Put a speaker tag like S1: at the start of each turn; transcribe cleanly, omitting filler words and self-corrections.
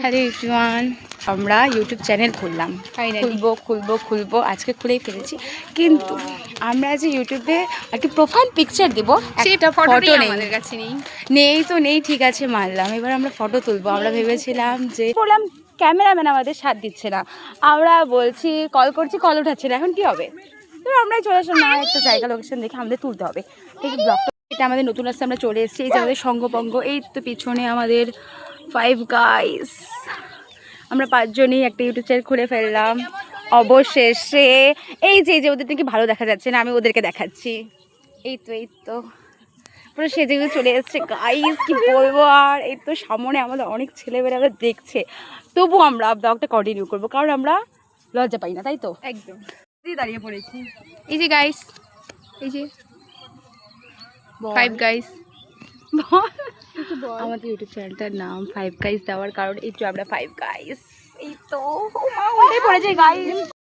S1: Hello everyone, আমরা YouTube channel খুললাম, খুলবো আজকে খুলেই ফেলেছি। কিন্তু আমরা যে ইউটিউবে একটা প্রোফাইল পিকচার দিব, একটা ফটো নেই
S2: আমাদের কাছে
S1: নেই ঠিক আছে মানলাম। এবার আমরা ফটো তুলবো। আমরা ভেবেছিলাম যে বললাম ক্যামেরাম্যান আমাদের সাথ দিচ্ছে না, আমরা বলছি কল করছি, কল উঠাচ্ছে না, এখন কি হবে? তো আমরাই চলে আসলাম না, একটা জায়গা লোকেশন দেখে আমাদের তুলতে হবে। ঠিক আছে, ব্লগটা এটা আমাদের নতুন রাস্তায় আমরা চলে এসেছি। এই যে আমাদের সঙ্গপঙ্গ, এই তো পিছনে আমাদের 5 গাইস, আমরা 5 জনই একটা ইউটিউব চ্যানেল খুলে ফেললাম অবশেষে। এই যে ওদের থেকে ভালো দেখা যাচ্ছে না, আমি ওদেরকে দেখাচ্ছি। এই তো পুরো সেজে চলে এসছে গাইস, কি বলবো। আর এই তো সামনে আমাদের অনেক ছেলেমেয়েরা দেখছে, তবু আমরা ব্লগটা কন্টিনিউ করবো, কারণ আমরা লজ্জা পাই না, তাই তো?
S2: একদম
S1: দাঁড়িয়ে পড়েছি।
S2: এই যে গাইস, এই যে 5 গাইস।
S1: আমাদের ইউটিউব চ্যানেলটার নাম 5 গাইস দেওয়ার কারণ এই তো আমরা 5 গাইস, এই তো উঠে পড়েছে গাইস।